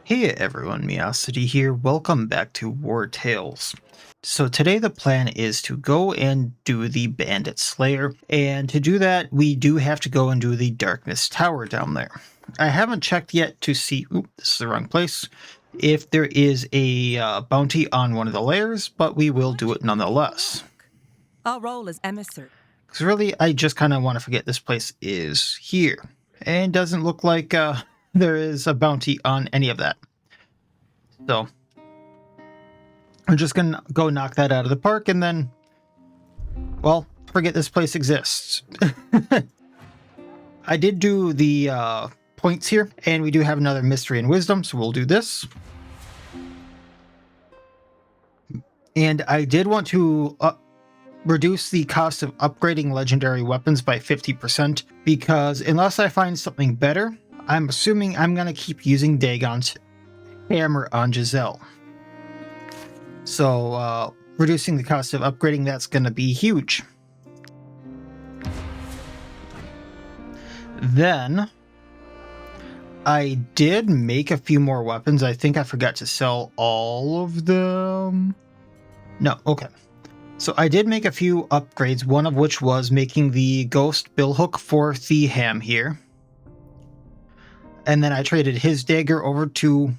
Hey everyone, Miacidae here. Welcome back to Wartales. So today the plan is to go and do the Bandits lair, and to do that we do have to go and do the Darkmist tower down there. I haven't checked yet to see, this is the wrong place, if there is a bounty on one of the lairs, but we will do it nonetheless. Our role as emissary. Because really, I just kind of want to forget this place is here. And doesn't look like there is a bounty on any of that. So, I'm just going to go knock that out of the park and then, well, forget this place exists. I did do the points here, and we do have another mystery and wisdom, so we'll do this. And I did want to reduce the cost of upgrading legendary weapons by 50%, because unless I find something better, I'm assuming I'm going to keep using Dagon's hammer on Giselle. So reducing the cost of upgrading, that's going to be huge. Then I did make a few more weapons. I think I forgot to sell all of them. No, okay. So I did make a few upgrades, one of which was making the ghost billhook for Theham here. And then I traded his dagger over to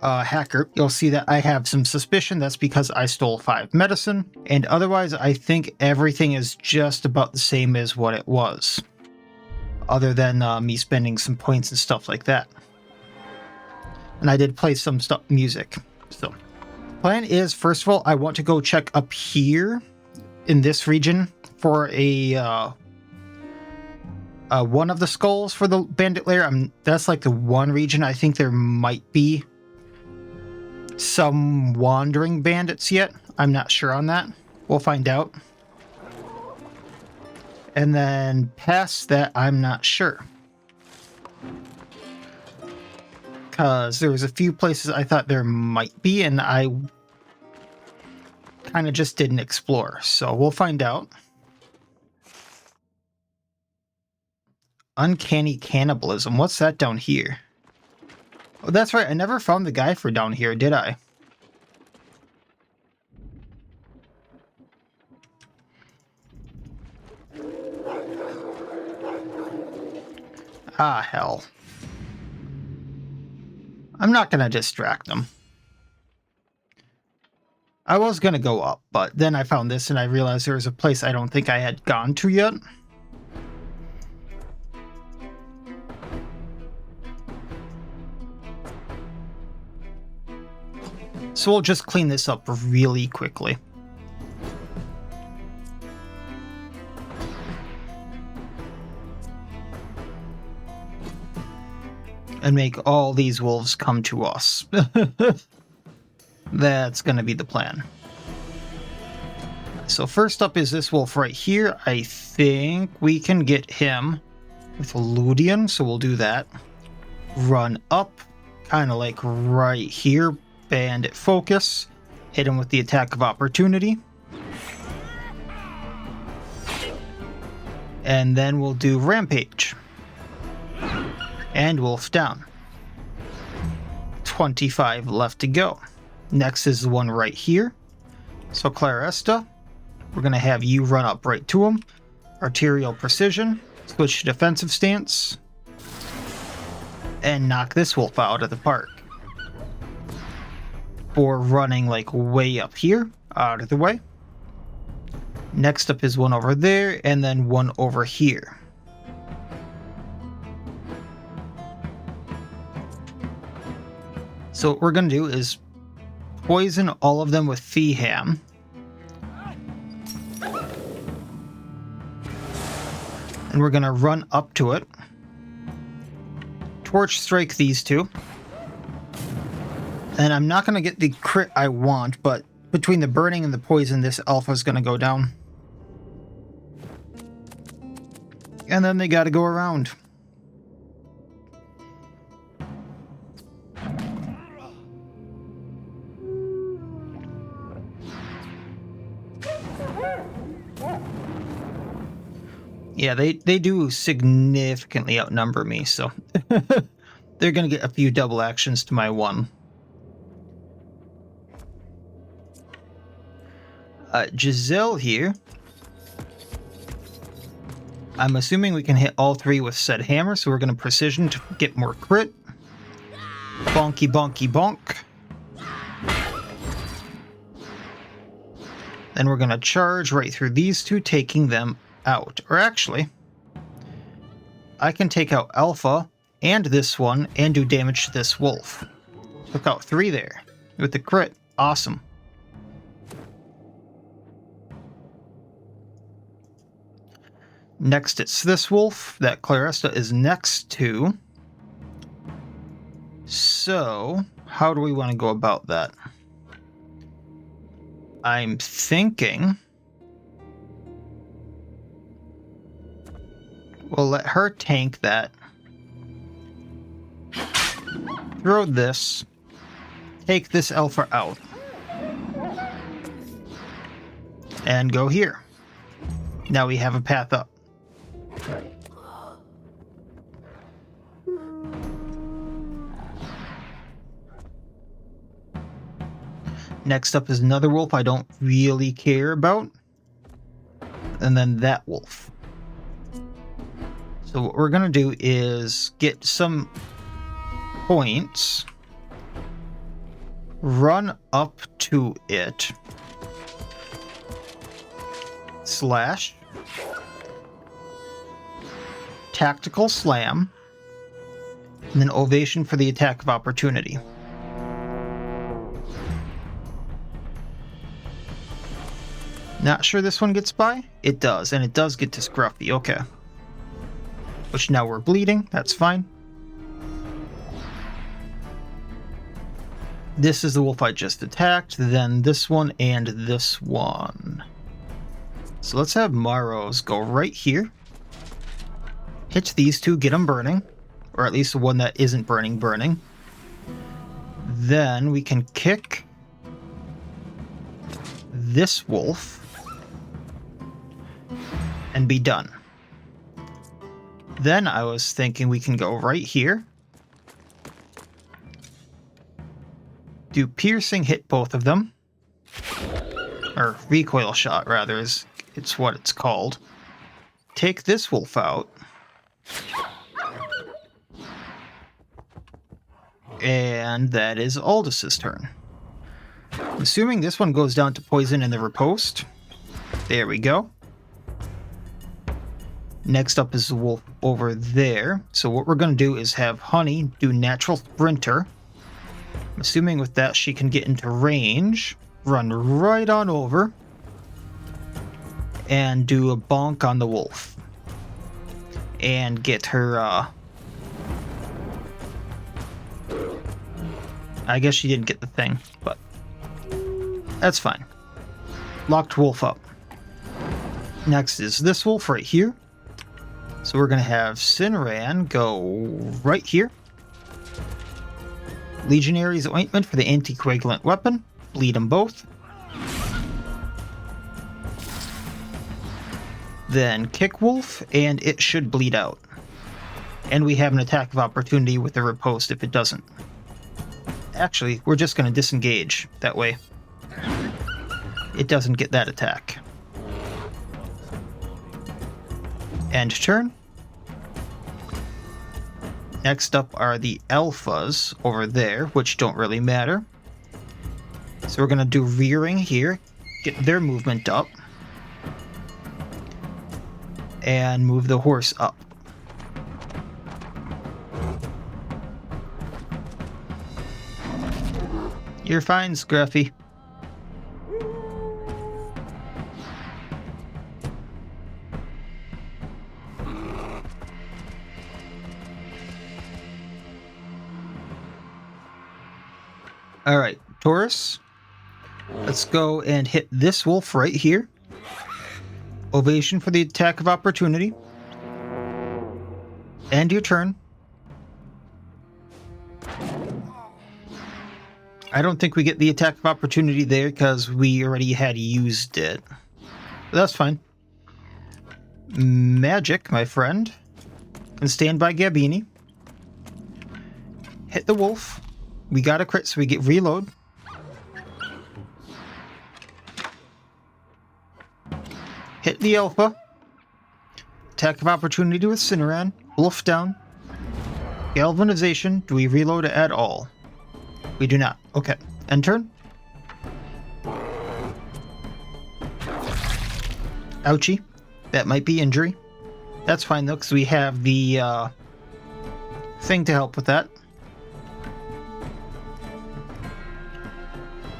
Hacker. You'll see that I have some suspicion. That's because I stole 5 medicine. And otherwise, I think everything is just about the same as what it was. Other than me spending some points and stuff like that. And I did play some music. So, plan is, first of all, I want to go check up here in this region for a one of the skulls for the bandit lair. That's like the one region I think there might be some wandering bandits yet. I'm not sure on that. We'll find out. And then past that, I'm not sure. Because there was a few places I thought there might be, and I kind of just didn't explore. So we'll find out. Uncanny cannibalism. What's that down here? Oh, that's right. I never found the guy for down here, did I? Ah, hell. I'm not going to distract them. I was going to go up, but then I found this and I realized there was a place I don't think I had gone to yet. So we'll just clean this up really quickly. And make all these wolves come to us. That's going to be the plan. So first up is this wolf right here. I think we can get him with Ludian, so we'll do that. Run up, kind of like right here. Bandit focus. Hit him with the attack of opportunity. And then we'll do rampage. And wolf down. 25 left to go. Next is the one right here. So Claresta, we're going to have you run up right to him. Arterial precision. Switch to defensive stance. And knock this wolf out of the park. For running like way up here, out of the way. Next up is one over there, and then one over here. So what we're going to do is poison all of them with Theham. And we're going to run up to it. Torch strike these two. And I'm not going to get the crit I want, but between the burning and the poison, this alpha is going to go down. And then they got to go around. Yeah, they do significantly outnumber me, so they're going to get a few double actions to my one. Giselle here. I'm assuming we can hit all three with said hammer, so we're going to precision to get more crit. Bonky, bonky, bonk. Then we're going to charge right through these two, taking them out. Or actually, I can take out Alpha and this one and do damage to this wolf. Took out 3 there with the crit. Awesome. Next, it's this wolf that Clarissa is next to. So, how do we want to go about that? I'm thinking we'll let her tank that. Throw this. Take this alpha out. And go here. Now we have a path up. Next up is another wolf I don't really care about. And then that wolf. So what we're going to do is get some points. Run up to it. Slash. Tactical slam. And then ovation for the attack of opportunity. Not sure this one gets by? It does, and it does get to Scruffy, okay. Which now we're bleeding, that's fine. This is the wolf I just attacked, then this one and this one. So let's have Maros go right here. Hit these two, get them burning. Or at least the one that isn't burning. Then we can kick this wolf. And be done. Then I was thinking we can go right here. Do piercing, hit both of them. Or recoil shot, rather, is it's what it's called. Take this wolf out. And that is Aldous' turn. I'm assuming this one goes down to poison in the riposte. There we go. Next up is the wolf over there. So what we're going to do is have Honey do natural sprinter. I'm assuming with that she can get into range. Run right on over. And do a bonk on the wolf. And get her, I guess she didn't get the thing, but that's fine. Locked wolf up. Next is this wolf right here. So we're going to have Sinran go right here. Legionary's Ointment for the anticoagulant weapon. Bleed them both. Then kick wolf, and it should bleed out. And we have an attack of opportunity with the riposte if it doesn't. Actually, we're just going to disengage. That way it doesn't get that attack. End turn. Next up are the alphas over there, which don't really matter. So we're going to do rearing here, get their movement up, and move the horse up. You're fine, Scruffy. Alright, Taurus. Let's go and hit this wolf right here. Ovation for the attack of opportunity. End your turn. I don't think we get the attack of opportunity there because we already had used it. But that's fine. Magic, my friend. Can stand by Gabini. Hit the wolf. We got a crit, so we get reload. Hit the alpha. Attack of opportunity with Cineran. Wolf down. Galvanization. Do we reload at all? We do not. Okay. End turn. Ouchie. That might be injury. That's fine though, because we have the thing to help with that.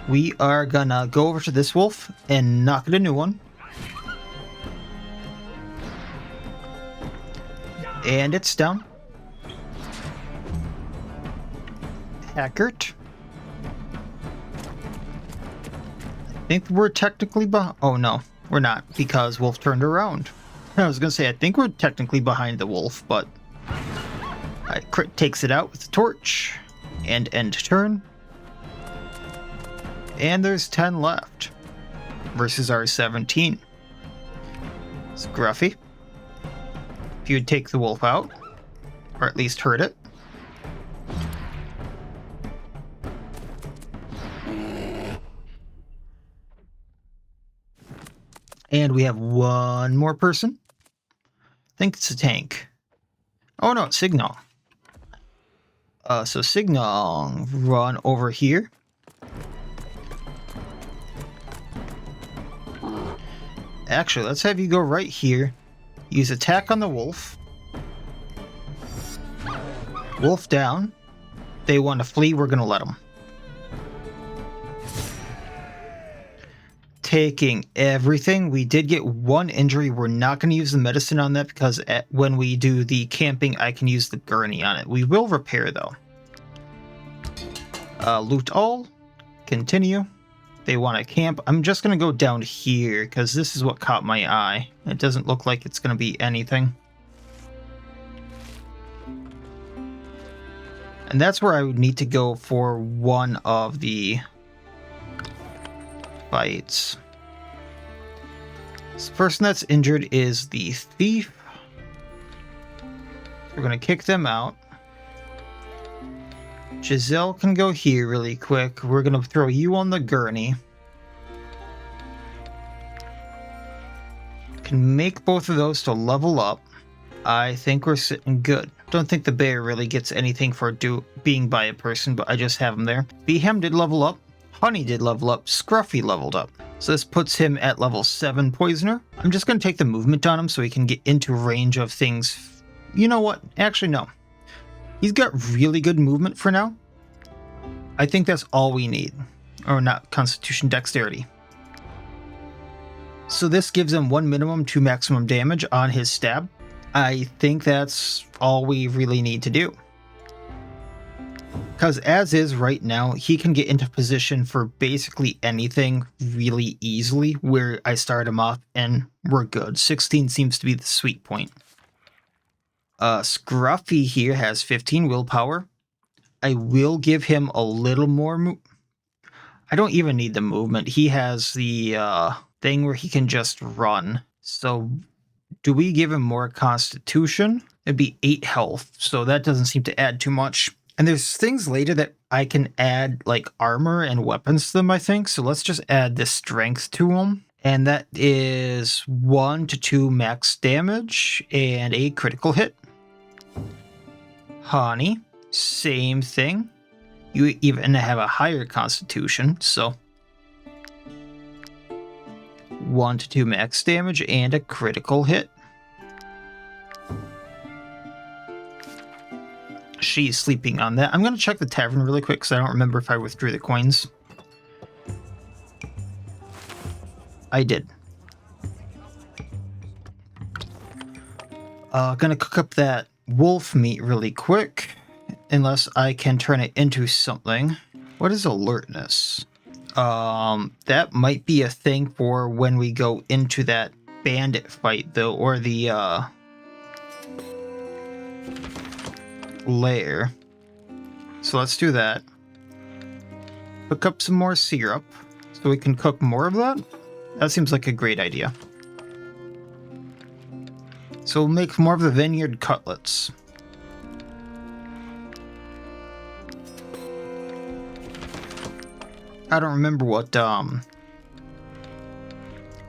We are gonna go over to this wolf and knock it a new one. And it's down. Hackert. I think we're technically behind. Oh no, we're not, because wolf turned around. I was gonna say, I think we're technically behind the wolf, but crit takes it out with the torch. And end turn. And there's 10 left versus our 17. Scruffy. If you would take the wolf out, or at least hurt it. And we have one more person. I think it's a tank. Oh no, it's Signal. So Signal, run over here. Actually, let's have you go right here. Use attack on the wolf. Wolf down. They want to flee, we're going to let them. Taking everything. We did get one injury. We're not going to use the medicine on that because when we do the camping, I can use the gurney on it. We will repair though. Loot all. Continue. They want to camp. I'm just going to go down here because this is what caught my eye. It doesn't look like it's going to be anything. And that's where I would need to go for one of the fights. So the person that's injured is the thief. We're going to kick them out. Giselle can go here really quick. We're going to throw you on the gurney. Can make both of those to level up. I think we're sitting good. Don't think the bear really gets anything for being by a person, but I just have him there. Behem did level up. Honey did level up. Scruffy leveled up. So this puts him at level 7 Poisoner. I'm just going to take the movement on him so he can get into range of things. You know what? Actually, no. He's got really good movement for now. I think that's all we need. Or not, Constitution Dexterity. So this gives him 1 minimum, 2 maximum damage on his stab. I think that's all we really need to do. Because as is right now, he can get into position for basically anything really easily where I start him off and we're good. 16 seems to be the sweet point. Scruffy here has 15 willpower. I will give him a little more I don't even need the movement. He has the thing where he can just run. So do we give him more constitution? It'd be 8 health, so that doesn't seem to add too much. And there's things later that I can add like armor and weapons to them, I think. So let's just add this strength to them. And that is 1 to 2 max damage and a critical hit. Honey, same thing. You even have a higher constitution, so 1 to 2 max damage and a critical hit. She's sleeping on that. I'm going to check the tavern really quick because I don't remember if I withdrew the coins. I did. Gonna cook up that wolf meat really quick. Unless I can turn it into something. What is alertness? That might be a thing for when we go into that bandit fight though, or the lair. So let's do that. Cook up some more syrup so we can cook more of that. That seems like a great idea. So we'll make more of the vineyard cutlets. I don't remember what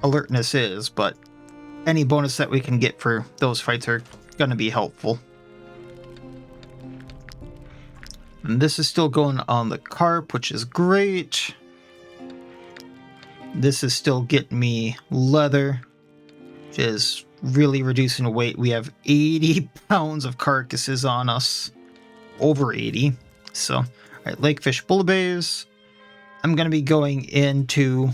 alertness is, but any bonus that we can get for those fights are going to be helpful. And this is still going on the carp, which is great. This is still getting me leather, which is really reducing weight. We have 80 pounds of carcasses on us. Over 80. So, all right, lakefish bullabays. I'm going to be going into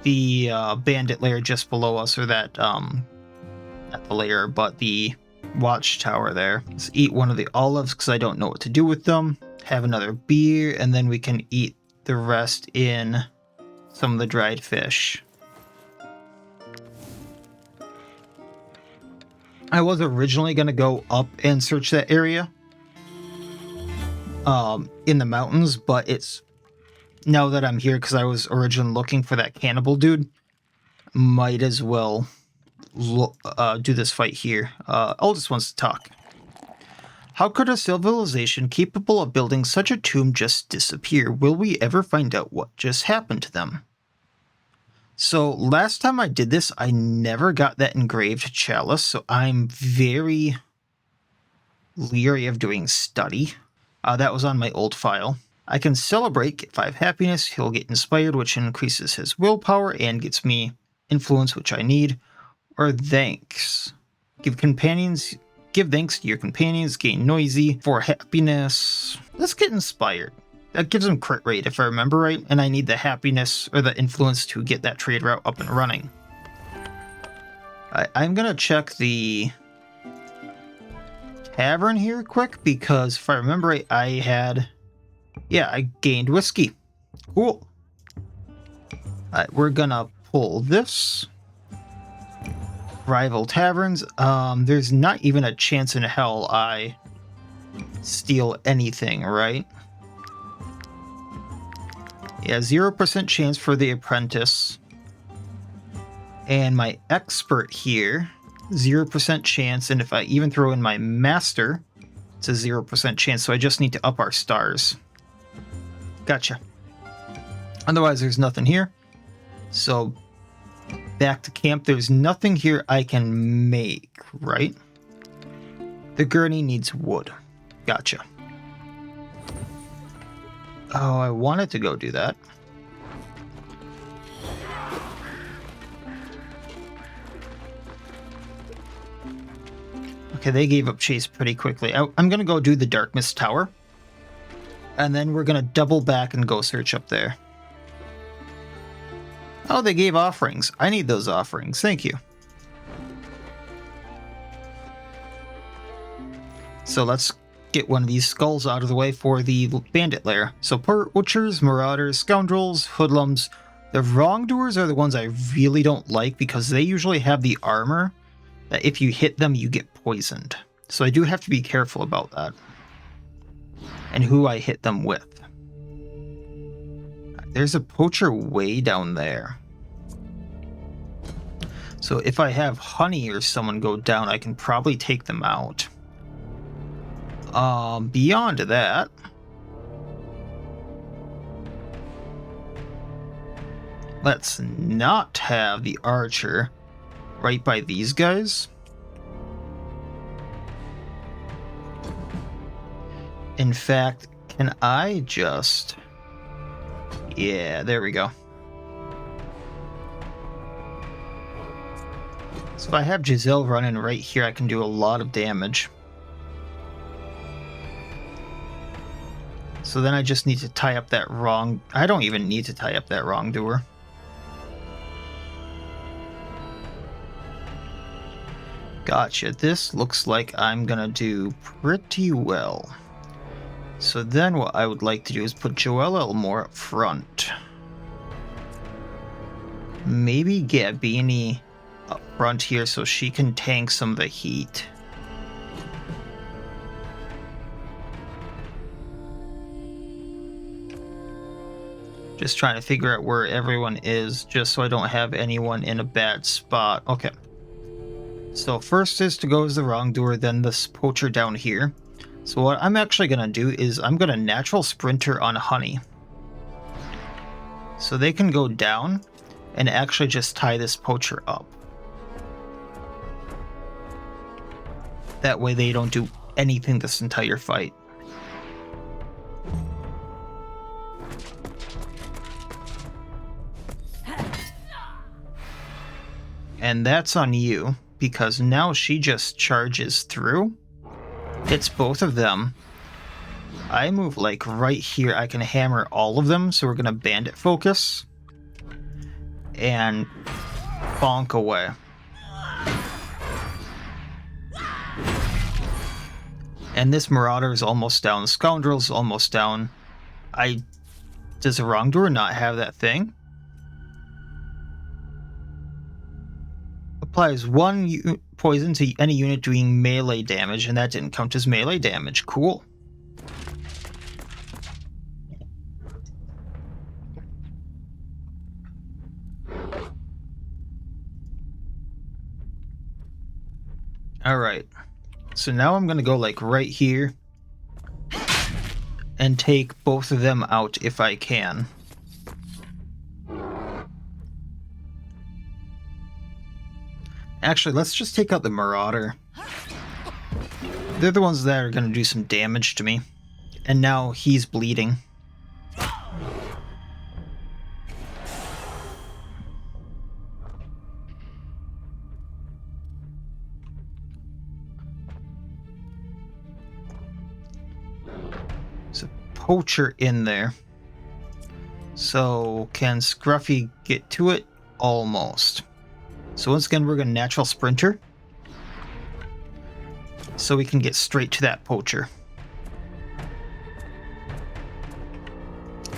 the bandit lair just below us, or that, not the lair, but the watchtower there. Let's eat one of the olives because I don't know what to do with them. Have another beer, and then we can eat the rest in some of the dried fish. I was originally going to go up and search that area in the mountains, but it's now that I'm here because I was originally looking for that cannibal dude. Might as well do this fight here. Aldous wants to talk. How could a civilization capable of building such a tomb just disappear? Will we ever find out what just happened to them? So last time I did this, I never got that engraved chalice, so I'm very leery of doing study. That was on my old file. I can celebrate, get 5 happiness, he'll get inspired, which increases his willpower and gets me influence, which I need. Or thanks. Give thanks to your companions, gain noisy for happiness. Let's get inspired. That gives him crit rate if I remember right, and I need the happiness or the influence to get that trade route up and running. I'm gonna check the tavern here quick because if I remember right, I gained whiskey. Cool. We're gonna pull this. Rival taverns. There's not even a chance in hell I steal anything, right? Yeah, 0% chance for the apprentice. And my expert here, 0% chance. And if I even throw in my master, it's a 0% chance. So I just need to up our stars. Gotcha. Otherwise, there's nothing here. So back to camp. There's nothing here I can make, right? The gurney needs wood. Gotcha. Oh, I wanted to go do that. Okay, they gave up chase pretty quickly. I'm going to go do the Darkmist tower. And then we're going to double back and go search up there. Oh, they gave offerings. I need those offerings. Thank you. So let's get one of these skulls out of the way for the bandit lair. So poachers, marauders, scoundrels, hoodlums. The wrongdoers are the ones I really don't like because they usually have the armor that if you hit them, you get poisoned. So I do have to be careful about that. And who I hit them with. There's a poacher way down there. So if I have honey or someone go down, I can probably take them out. Beyond that, let's not have the archer right by these guys. In fact, can I just... Yeah, there we go. So if I have Giselle running right here, I can do a lot of damage. So then I just need to tie up that wrong... I don't even need to tie up that wrongdoer. Gotcha. This looks like I'm gonna do pretty well. So then what I would like to do is put Joelle Elmore up front. Maybe get Beanie up front here so she can tank some of the heat. Just trying to figure out where everyone is, just so I don't have anyone in a bad spot. Okay. So first is to go as the wrongdoer, then this poacher down here. So what I'm actually going to do is I'm going to natural sprinter on honey. So they can go down and actually just tie this poacher up. That way they don't do anything this entire fight. And that's on you, because now she just charges through, hits both of them. I move like right here. I can hammer all of them, so we're gonna bandit focus and bonk away. And this Marauder is almost down. Scoundrel's almost down. Does the wrongdoer not have that thing? Applies 1 poison to any unit doing melee damage, and that didn't count as melee damage. Cool. Alright. So now I'm going to go like right here and take both of them out if I can. Actually, let's just take out the Marauder. They're the ones that are going to do some damage to me. And now he's bleeding. There's a poacher in there. So can Scruffy get to it? Almost. So once again, we're going to natural sprinter, so we can get straight to that poacher.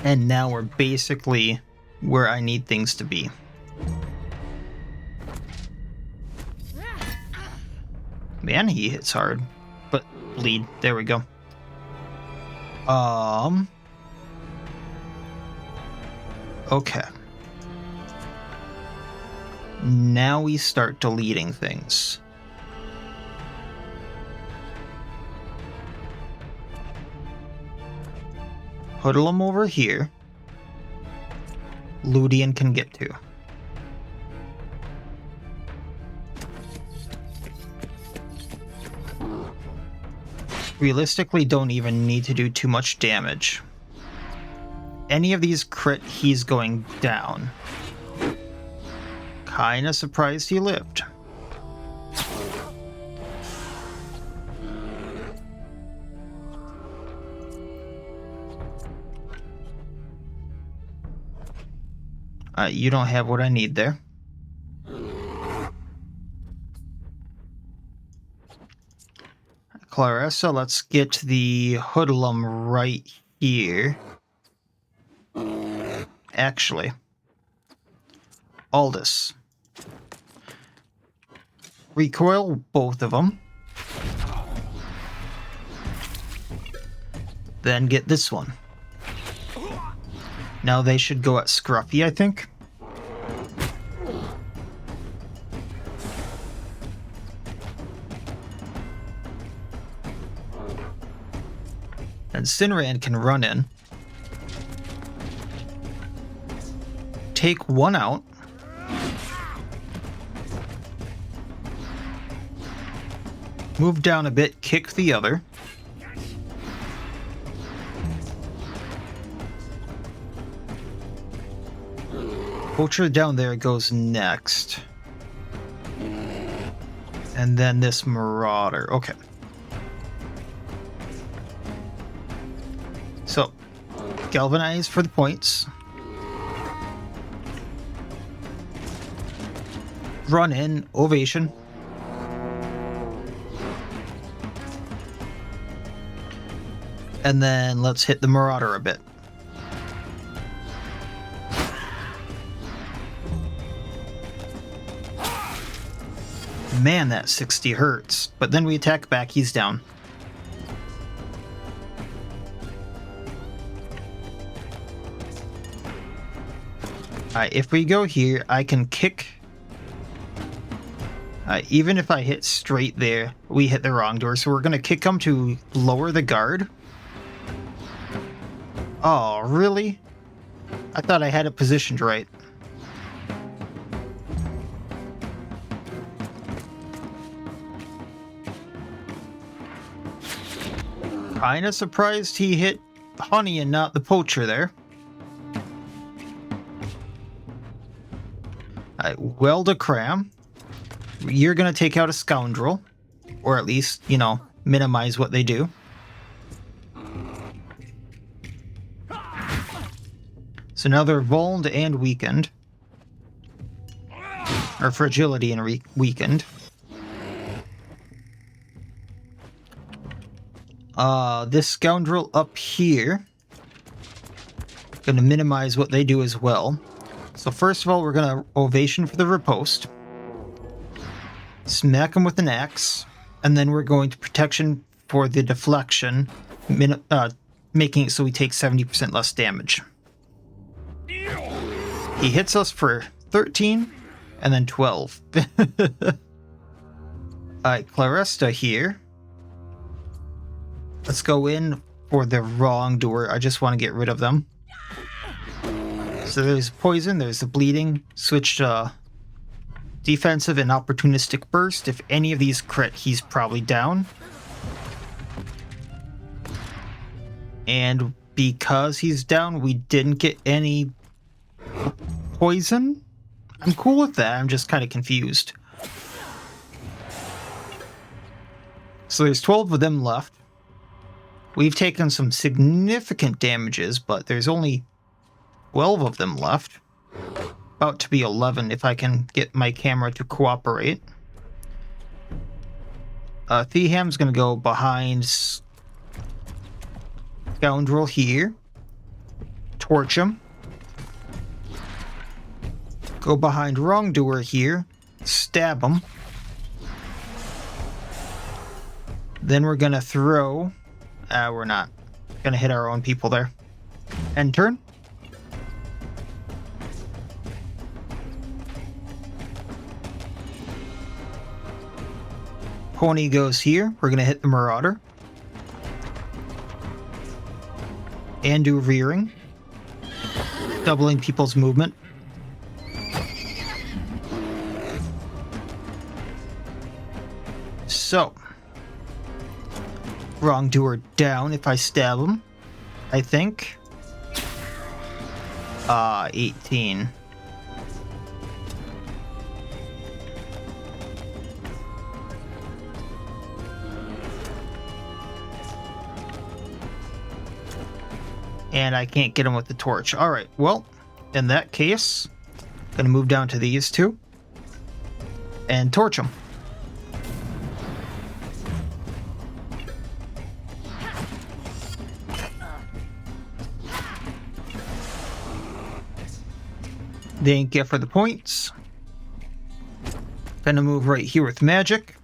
And now we're basically where I need things to be. Man, he hits hard, but bleed. There we go. Okay. Now we start deleting things. Hoodlum over here. Ludian can get to. Realistically, don't even need to do too much damage. Any of these crit, he's going down. Kinda surprised he lived. You don't have what I need there. Clarissa, let's get the hoodlum right here. Actually, Aldous. Recoil both of them. Then get this one. Now they should go at Scruffy, I think. And Cinran can run in. Take one out. Move down a bit, kick the other. Poacher down there goes next. And then this Marauder. Okay. So, galvanize for the points. Run in, ovation. And then let's hit the Marauder a bit. Man, that 60 hurts. But then we attack back, he's down. Alright, if we go here, I can kick. Even if I hit straight there, we hit the wrong door. So we're going to kick him to lower the guard. Oh, really? I thought I had it positioned right. Kinda surprised he hit Honey and not the poacher there. Alright, weld a cram. You're gonna take out a scoundrel. Or at least, you know, minimize what they do. So now they're vulnerable and weakened. Or fragility and weakened. This scoundrel up here. Gonna minimize what they do as well. So first of all, we're gonna ovation for the riposte. Smack him with an axe. And then we're going to protection for the deflection, making it so we take 70% less damage. He hits us for 13 and then 12. Alright, Claresta here. Let's go in for the wrongdoer. I just want to get rid of them. So there's poison, there's the bleeding. Switch to defensive and opportunistic burst. If any of these crit, he's probably down. And because he's down, we didn't get any poison. I'm cool with that. I'm just kind of confused. So there's 12 of them left. We've taken some significant damages, but there's only 12 of them left. About to be 11 if I can get my camera to cooperate. Theham's going to go behind Scoundrel here. Torch him. Go behind Wrongdoer here. Stab him. Then we're going to throw... we're not. Going to hit our own people there. End turn. Pony goes here. We're going to hit the Marauder. And do rearing. Doubling people's movement. So. Wrongdoer down if I stab him. I think. 18. And I can't get him with the torch. Alright, well, in that case, gonna move down to these two. And torch them. Thank you for the points. Gonna move right here with magic.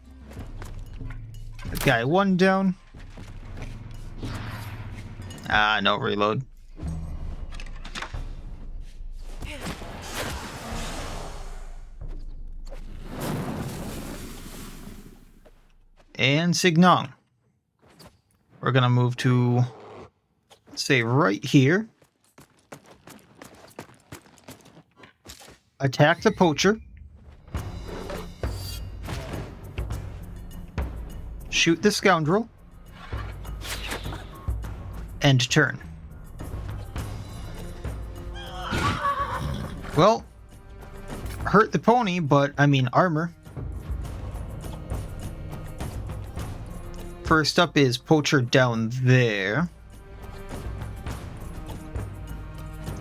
Guy 1 down. No reload. And Signong. We're gonna move to, say, right here. Attack the poacher. Shoot the scoundrel. End turn. Well, hurt the pony, but I mean armor. First up is poacher down there,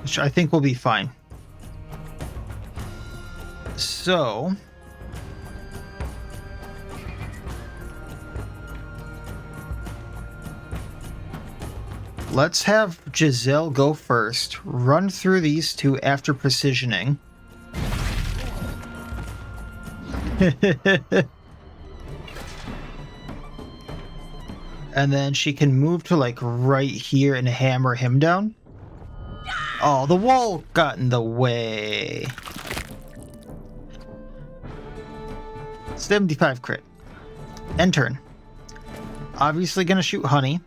which I think will be fine. So let's have Giselle go first, run through these two after precisioning. And then she can move to like right here and hammer him down. Oh, the wall got in the way. 75 crit. End turn. Obviously gonna shoot Honey.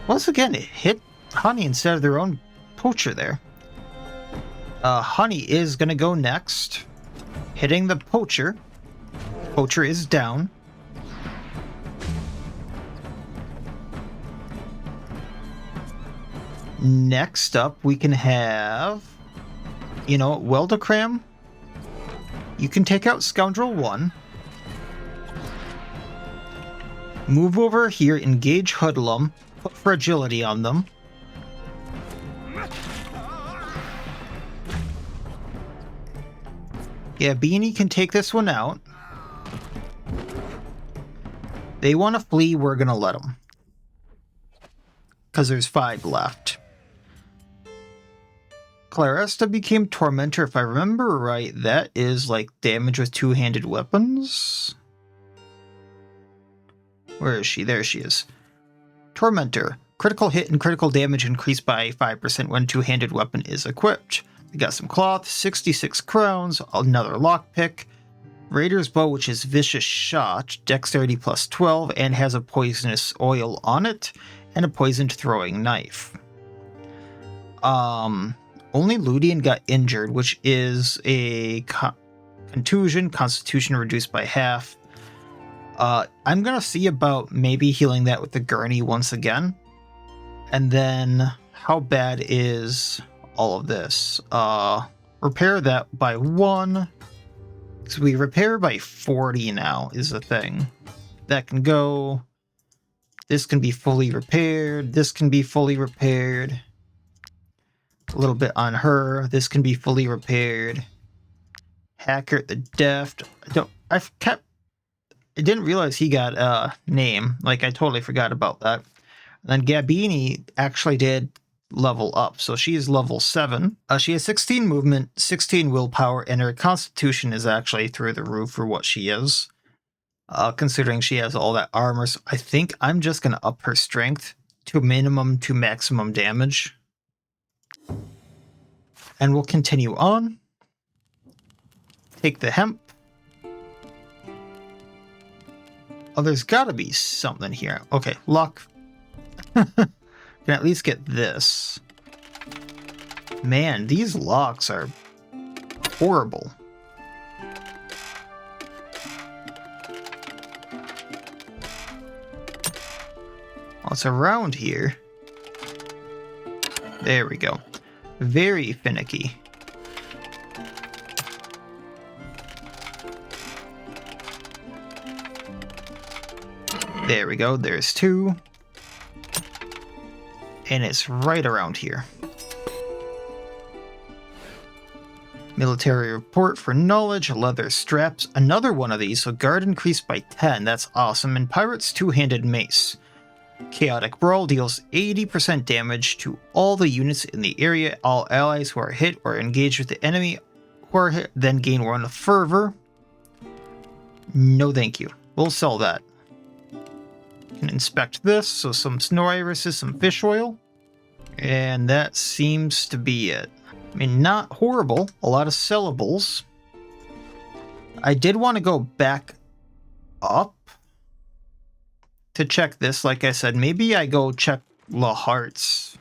Once again, it hit honey instead of their own poacher there. Honey is going to go next, hitting the poacher. Poacher is down. Next up, we can have, you know, Weldacram. You can take out Scoundrel 1. Move over here, engage Hoodlum, put Fragility on them. Yeah, Beanie can take this one out. They want to flee, we're going to let them. Because there's 5 left. Claresta became Tormentor. If I remember right, that is like damage with two-handed weapons. Where is she? There she is. Tormentor. Critical hit and critical damage increased by 5% when two-handed weapon is equipped. We got some cloth, 66 crowns, another lockpick, Raider's Bow, which is Vicious Shot, Dexterity plus 12, and has a poisonous oil on it, and a poisoned throwing knife. Only Ludian got injured, which is a contusion, constitution reduced by half. I'm gonna see about maybe healing that with the gurney once again. And then, how bad is all of this? Repair that by 1. So we repair by 40 now is the thing. That can go. This can be fully repaired. This can be fully repaired. A little bit on her. This can be fully repaired. Hacker the Deft. I didn't realize he got a name. Like, I totally forgot about that. And then Gabini actually did level up. So she's level 7. She has 16 movement, 16 willpower, and her constitution is actually through the roof for what she is. Considering she has all that armor. So I think I'm just going to up her strength to minimum to maximum damage. And we'll continue on. Take the hemp. Oh, there's got to be something here. Okay, luck. Can at least get this. Man, these locks are horrible. Oh, it's around here. There we go. Very finicky. There we go. There's 2. And it's right around here. Military report for knowledge, leather straps, another one of these, so guard increased by 10, that's awesome, and pirate's two-handed mace. Chaotic Brawl deals 80% damage to all the units in the area, all allies who are hit or engaged with the enemy who are hit, then gain 1 fervor. No thank you, we'll sell that. Can inspect this, so some snow irises, some fish oil, and that seems to be it. I mean, not horrible, a lot of sellables. I did want to go back up to check this, like I said. Maybe I go check Lahart's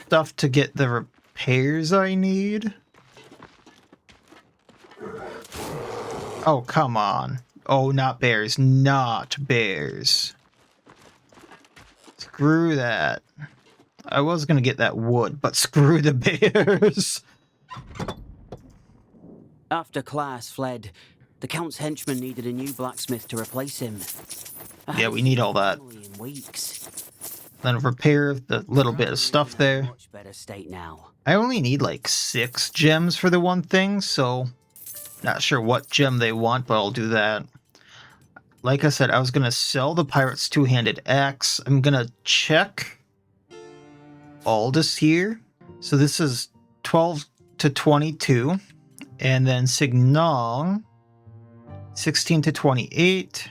stuff to get the repairs I need. Oh, come on. Oh, not bears. Not bears. Screw that. I was going to get that wood, but screw the bears. After Class fled, the Count's henchman needed a new blacksmith to replace him. Yeah, we need all that. In weeks. Then repair the little bit of stuff there. Much better state now. I only need like 6 gems for the one thing, so not sure what gem they want, but I'll do that. Like I said, I was going to sell the pirate's two-handed axe. I'm going to check Aldous here. So this is 12 to 22. And then Signong, 16 to 28.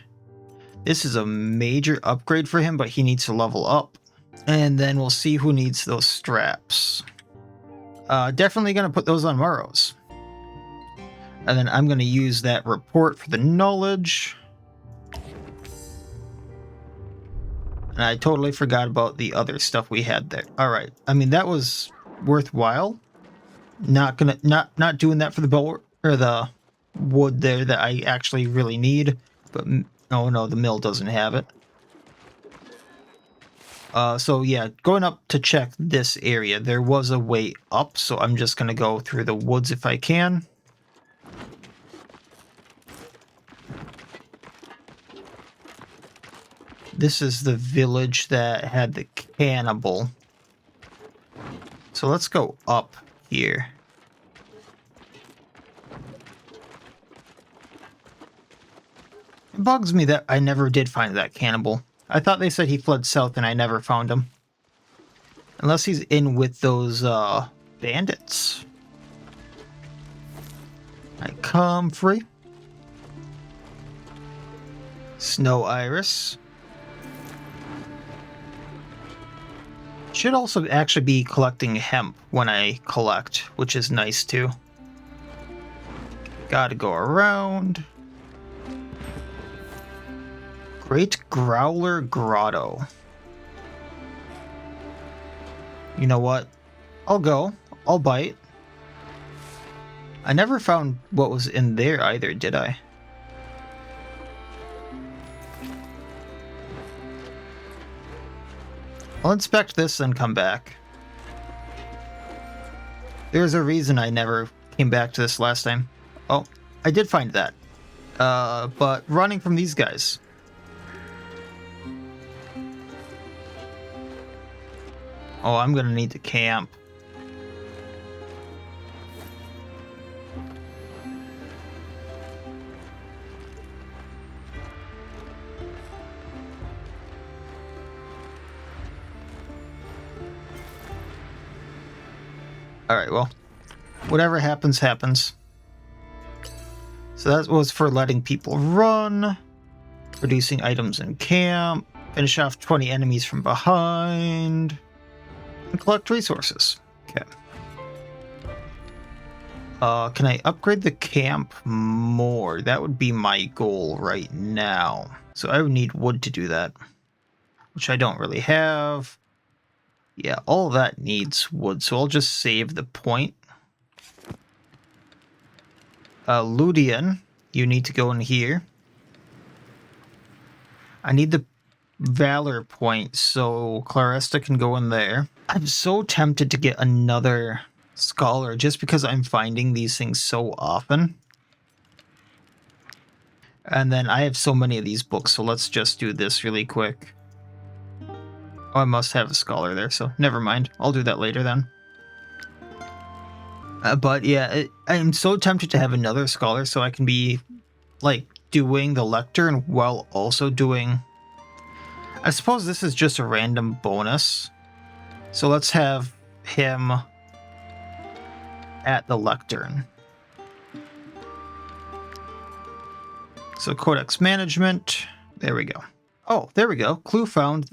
This is a major upgrade for him, but he needs to level up. And then we'll see who needs those straps. Definitely going to put those on Morrow's. And then I'm going to use that report for the knowledge. And I totally forgot about the other stuff we had there. All right. I mean, that was worthwhile. Not doing that for the bow or the wood there that I actually really need. But oh no, the mill doesn't have it. So yeah, going up to check this area, there was a way up, so I'm just gonna go through the woods if I can. This is the village that had the cannibal. So let's go up here. It bugs me that I never did find that cannibal. I thought they said he fled south and I never found him. Unless he's in with those bandits. I come free. Snow iris. Should also actually be collecting hemp when I collect, which is nice too. Gotta go around. Great Growler Grotto. You know what? I'll go. I'll bite. I never found what was in there either, did I? I'll inspect this and come back. There's a reason I never came back to this last time. Oh, I did find that. But running from these guys. Oh, I'm gonna need to camp. Alright, well, whatever happens, happens. So that was for letting people run, producing items in camp, finish off 20 enemies from behind, and collect resources. Okay. Can I upgrade the camp more? That would be my goal right now. So I would need wood to do that, which I don't really have. Yeah, all of that needs wood, so I'll just save the point. Ludian, you need to go in here. I need the Valor point, so Claresta can go in there. I'm so tempted to get another Scholar, just because I'm finding these things so often. And then I have so many of these books, so let's just do this really quick. Oh, I must have a Scholar there, so never mind. I'll do that later then. But yeah, I'm so tempted to have another Scholar so I can be, like, doing the Lectern while also doing... I suppose this is just a random bonus. So let's have him at the Lectern. So Codex Management. There we go. Oh, there we go. Clue found.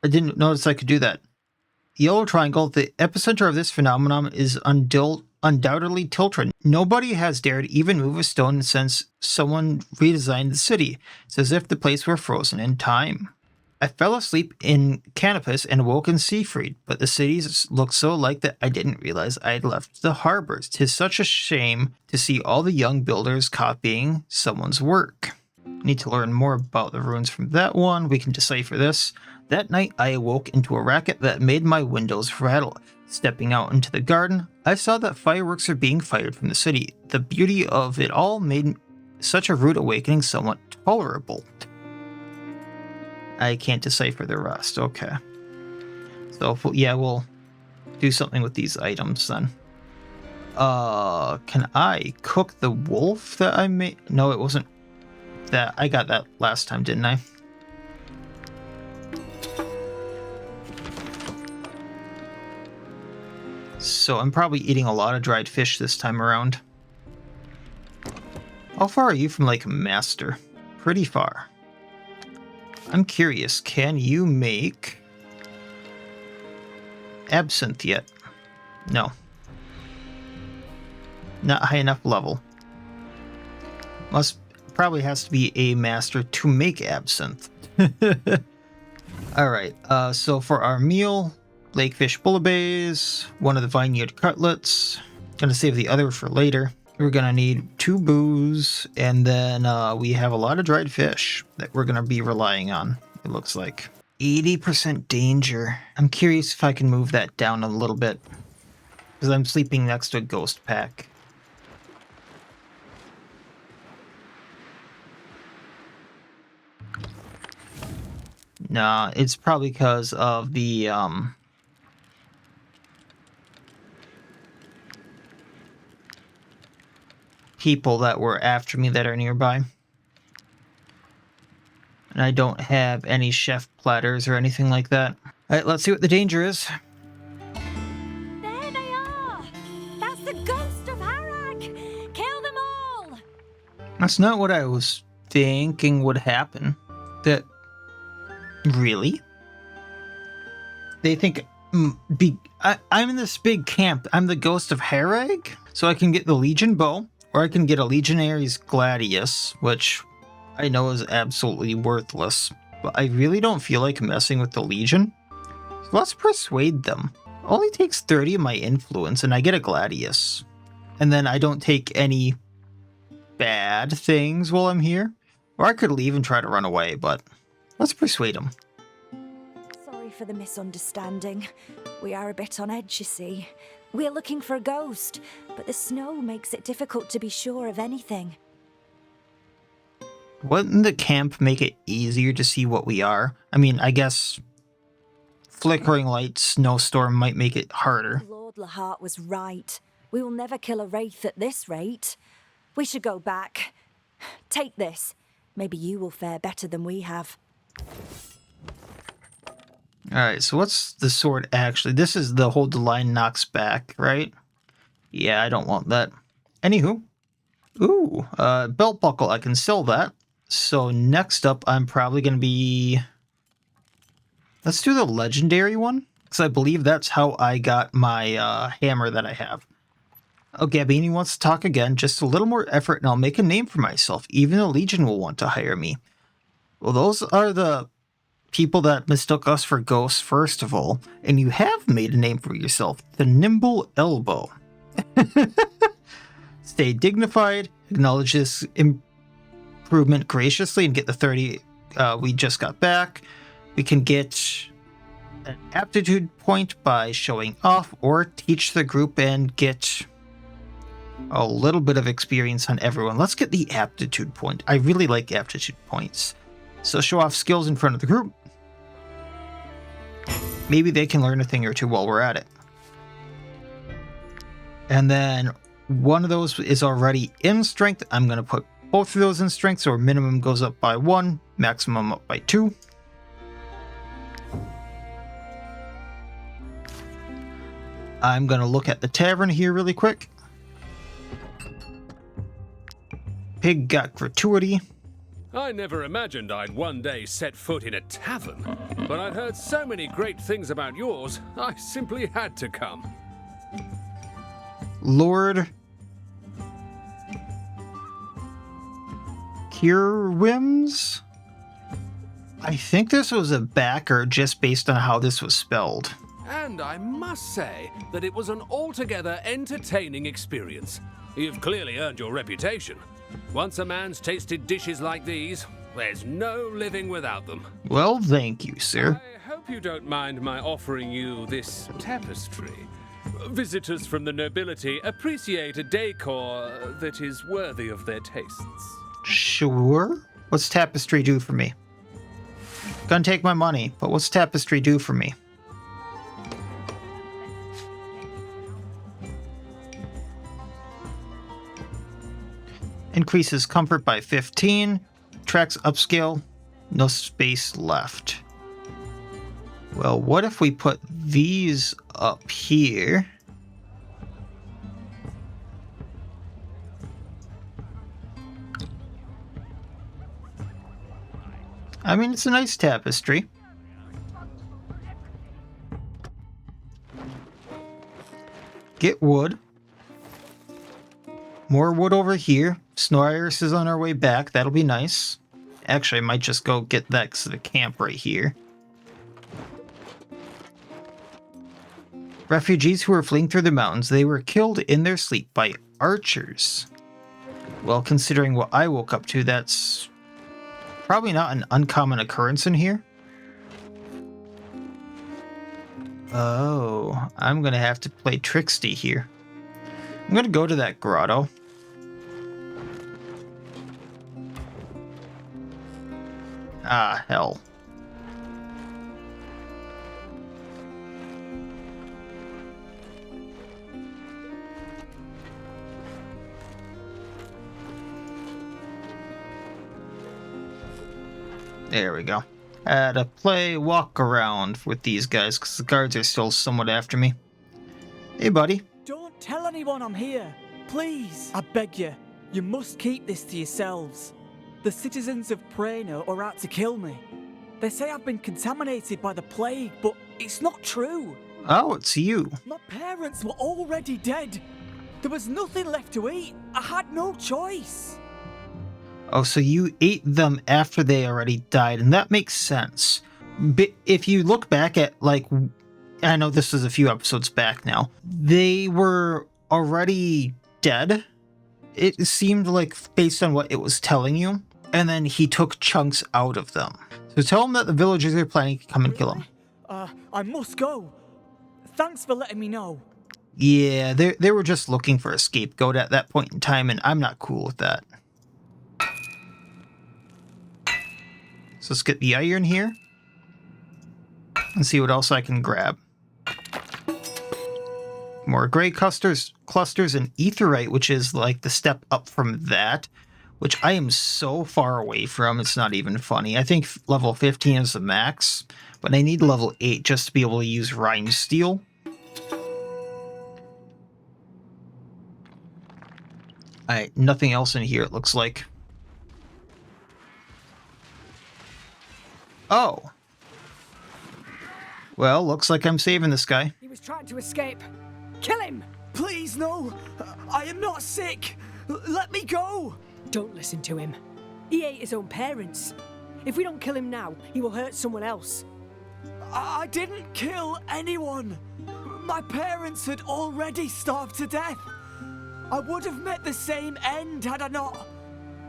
I didn't notice I could do that. Yellow triangle. The epicenter of this phenomenon is undoubtedly Tiltron. Nobody has dared even move a stone since someone redesigned the city. It's as if the place were frozen in time. I fell asleep in Canopus and woke in Seafried, but the cities looked so alike that I didn't realize I had left the harbors. 'Tis such a shame to see all the young builders copying someone's work. Need to learn more about the runes from that one. We can decipher this. That night I awoke into a racket that made my windows rattle. Stepping out into the garden, I saw that fireworks are being fired from the city. The beauty of it all made such a rude awakening somewhat tolerable. I can't decipher the rest. Okay. So, yeah, we'll do something with these items then. Can I cook the wolf that I made? No, it wasn't that. I got that last time, didn't I? So I'm probably eating a lot of dried fish this time around. How far are you from Lake Master? Pretty far. I'm curious, can you make absinthe yet? No. Not high enough level. Probably has to be a master to make absinthe. Alright, so for our meal, lakefish bouillabaisse, one of the vineyard cutlets. Gonna save the other for later. We're gonna need 2 booze, and then we have a lot of dried fish that we're gonna be relying on, it looks like. 80% danger. I'm curious if I can move that down a little bit, because I'm sleeping next to a ghost pack. Nah, it's probably because of the people that were after me that are nearby. And I don't have any chef platters or anything like that. Alright, let's see what the danger is. There they are! That's the ghost of Harag! Kill them all! That's not what I was thinking would happen. That... Really? They think... I'm in this big camp. I'm the ghost of Harag? So I can get the Legion bow, or I can get a Legionary's Gladius, which I know is absolutely worthless. But I really don't feel like messing with the Legion. So let's persuade them. Only takes 30 of my influence, and I get a Gladius. And then I don't take any bad things while I'm here. Or I could leave and try to run away, but let's persuade them. Sorry for the misunderstanding. We are a bit on edge, you see. We're looking for a ghost, but the snow makes it difficult to be sure of anything. Wouldn't the camp make it easier to see what we are? I mean, I guess flickering light snowstorm might make it harder. Lord Lahart was right. We will never kill a wraith at this rate. We should go back. Take this. Maybe you will fare better than we have. Alright, so what's the sword actually? This is the hold the line knocks back, right? Yeah, I don't want that. Anywho. Ooh, belt buckle. I can sell that. So next up, I'm probably going to be... Let's do the legendary one, because I believe that's how I got my hammer that I have. Oh, Gabini wants to talk again. Just a little more effort and I'll make a name for myself. Even the Legion will want to hire me. Well, those are the people that mistook us for ghosts, first of all. And you have made a name for yourself. The Nimble Elbow. Stay dignified. Acknowledge this improvement graciously and get the 30 we just got back. We can get an aptitude point by showing off, or teach the group and get a little bit of experience on everyone. Let's get the aptitude point. I really like aptitude points. So show off skills in front of the group. Maybe they can learn a thing or two while we're at it. And then one of those is already in strength. I'm going to put both of those in strength, so our minimum goes up by 1, maximum up by 2. I'm going to look at the tavern here really quick. Pig got gratuity. I never imagined I'd one day set foot in a tavern, but I'd heard so many great things about yours, I simply had to come. Lord Kirwims? I think this was a backer just based on how this was spelled. And I must say that it was an altogether entertaining experience. You've clearly earned your reputation. Once a man's tasted dishes like these, there's no living without them. Well, thank you, sir. I hope you don't mind my offering you this tapestry. Visitors from the nobility appreciate a decor that is worthy of their tastes. Sure. What's tapestry do for me? Gonna take my money, but what's tapestry do for me? Increases comfort by 15. Tracks upscale. No space left. Well, what if we put these up here? I mean, it's a nice tapestry. Get wood. More wood over here. Snow Iris is on our way back. That'll be nice. Actually, I might just go get that to the camp right here. Refugees who were fleeing through the mountains, they were killed in their sleep by archers. Well, considering what I woke up to, that's probably not an uncommon occurrence in here. Oh, I'm going to have to play tricksty here. I'm going to go to that grotto. Ah, hell. There we go. Had to play walk around with these guys because the guards are still somewhat after me. Hey, buddy. Don't tell anyone I'm here. Please. I beg you. You must keep this to yourselves. The citizens of Prano are out to kill me. They say I've been contaminated by the plague, but it's not true. Oh, it's you. My parents were already dead. There was nothing left to eat. I had no choice. Oh, so you ate them after they already died, and that makes sense. But if you look back at, like, I know this is a few episodes back now, they were already dead. It seemed like, based on what it was telling you, and then he took chunks out of them. So tell him that the villagers are planning to come and kill him. I must go. Thanks for letting me know. Yeah, they were just looking for a scapegoat at that point in time, and I'm not cool with that. So let's get the iron here and see what else I can grab. More gray clusters and etherite, which is like the step up from that, which I am so far away from, it's not even funny. I think level 15 is the max, but I need level 8 just to be able to use Rhyme Steel. Alright, nothing else in here, it looks like. Oh. Well, looks like I'm saving this guy. He was trying to escape. Kill him! Please, no. I am not sick. Let me go. Don't listen to him. He ate his own parents. If we don't kill him now, he will hurt someone else. I didn't kill anyone. My parents had already starved to death. I would have met the same end had I not.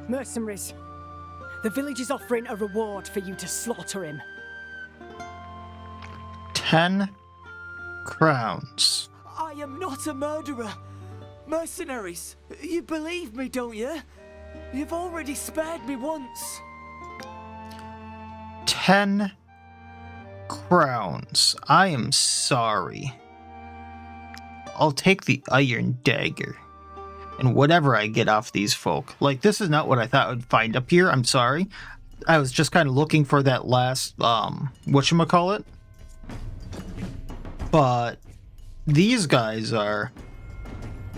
Mercenaries. The village is offering a reward for you to slaughter him. 10 crowns. I am not a murderer. Mercenaries, you believe me, don't you? You've already spared me once. 10 crowns. I am sorry. I'll take the iron dagger. And whatever I get off these folk. Like, this is not what I thought I would find up here. I'm sorry. I was just kind of looking for that last, whatchamacallit. But these guys are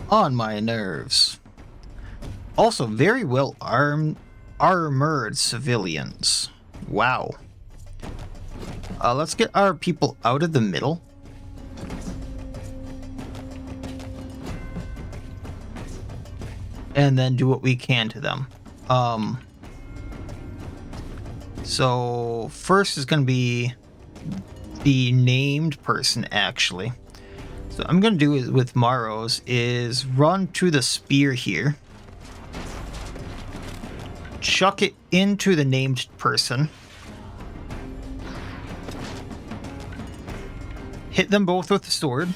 on my nerves. Also, very well armored civilians. Wow. Let's get our people out of the middle. And then do what we can to them. So first is going to be the named person, actually. So I'm going to do it with Maros is run to the spear here. Chuck it into the named person. Hit them both with the sword.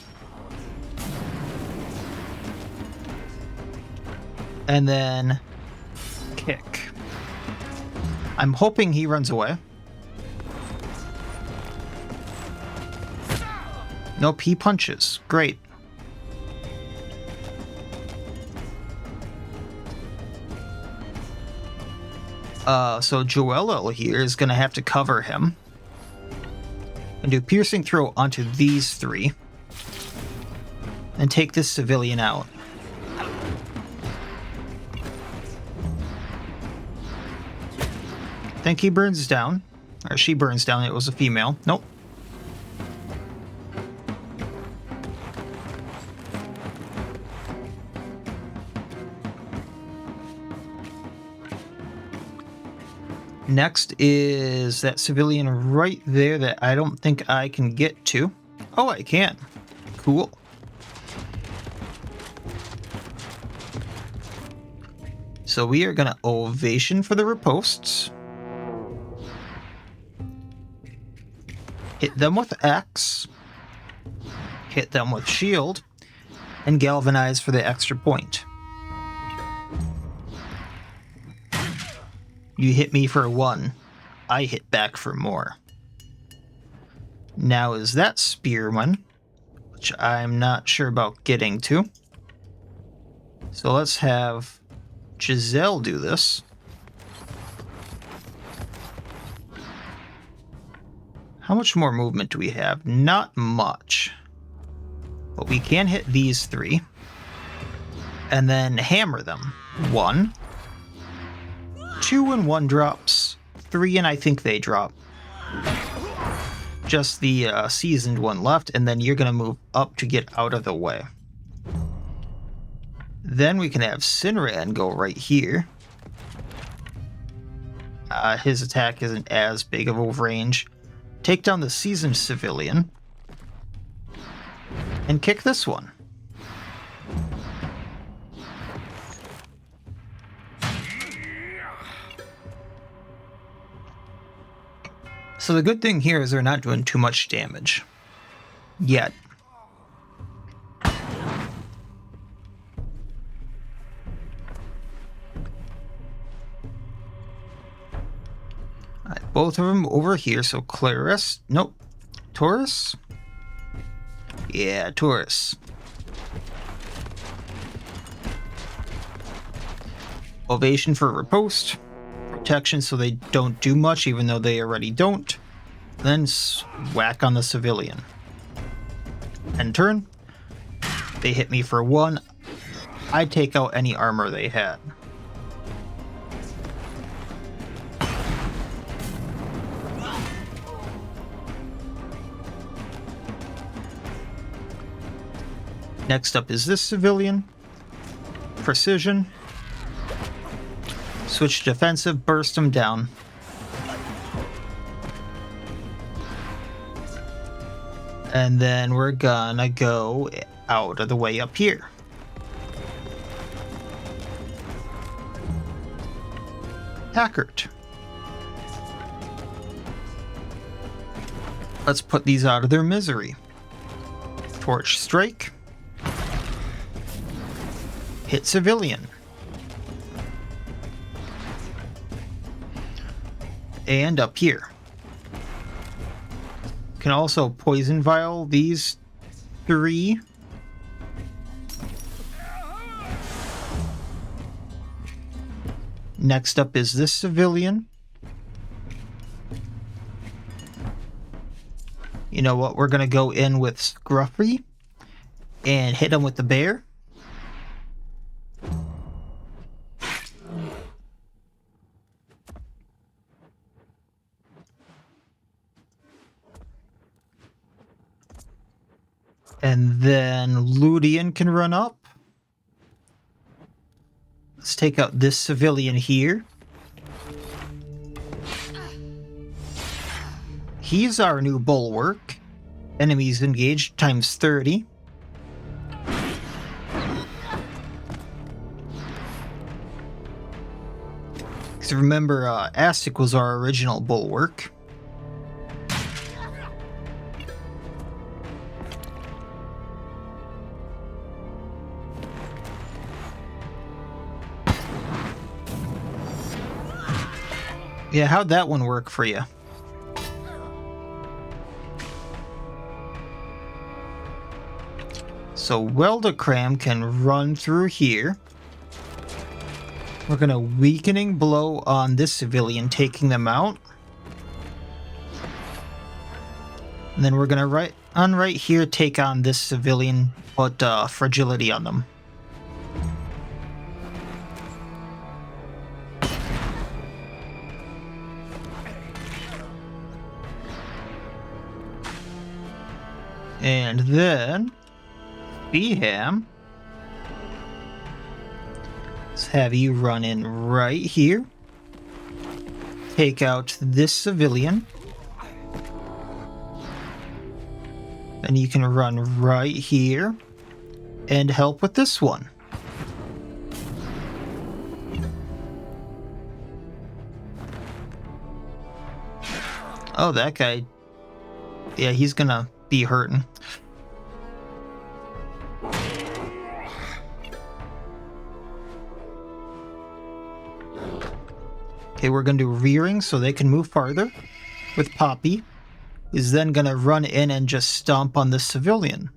And then kick. I'm hoping he runs away. Nope, he punches. Great. So Joello here is going to have to cover him. And do piercing throw onto these three. And take this civilian out. I think he burns down. Or she burns down. It was a female. Nope. Next is that civilian right there that I don't think I can get to. Oh, I can. Cool. So we are gonna ovation for the riposts. Hit them with X. Hit them with shield. And galvanize for the extra point. You hit me for 1. I hit back for more. Now is that spearman, which I'm not sure about getting to. So let's have Giselle do this. How much more movement do we have? Not much. But we can hit these 3. And then hammer them. 1. 2 and 1 drops. 3 and I think they drop. Just the seasoned one left, and then you're going to move up to get out of the way. Then we can have Sinran go right here. His attack isn't as big of a range. Take down the seasoned civilian. And kick this one. So the good thing here is they're not doing too much damage. Yet. Alright, both of them over here, so Claris. Nope. Taurus? Yeah, Taurus. Ovation for riposte. Protection so they don't do much, even though they already don't. Then whack on the civilian. End turn. They hit me for 1. I take out any armor they had. Next up is this civilian. Precision. Switch to defensive, burst them down. And then we're gonna go out of the way up here. Packard. Let's put these out of their misery. Torch strike. Hit civilian. And up here. Can also poison vial these 3. Next up is this civilian. You know what? We're going to go in with Scruffy and hit him with the bear. And then Ludian can run up. Let's take out this civilian here. He's our new bulwark. Enemies engaged times 30. Because remember, Astic was our original bulwark. Yeah, how'd that one work for you? So Weldacram can run through here. We're going to weakening blow on this civilian, taking them out. And then we're going to right here take on this civilian, put fragility on them. And then Beham, let's have you run in right here. Take out this civilian. And you can run right here and help with this one. Oh, that guy. Yeah, he's gonna be hurting. Okay, we're gonna do rearing so they can move farther with Poppy. Is then gonna run in and just stomp on the civilian.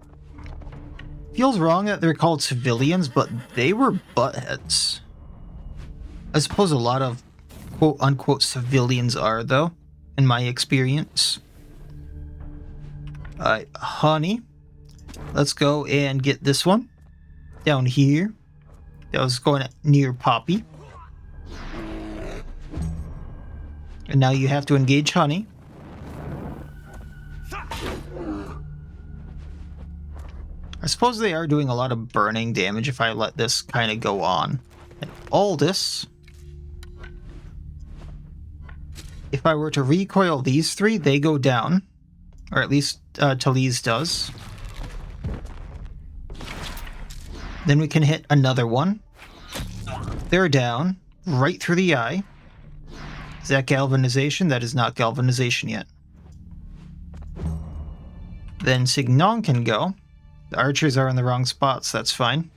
Feels wrong that they're called civilians, but they were buttheads. I suppose a lot of quote-unquote civilians are, though, in my experience. Alright, honey. Let's go and get this one. Down here. That was going near Poppy. And now you have to engage honey. I suppose they are doing a lot of burning damage if I let this kind of go on. And all this... If I were to recoil these three, they go down. Or at least Talise does. Then we can hit another one. They're down. Right through the eye. Is that galvanization? That is not galvanization yet. Then Signon can go. The archers are in the wrong spots, that's fine.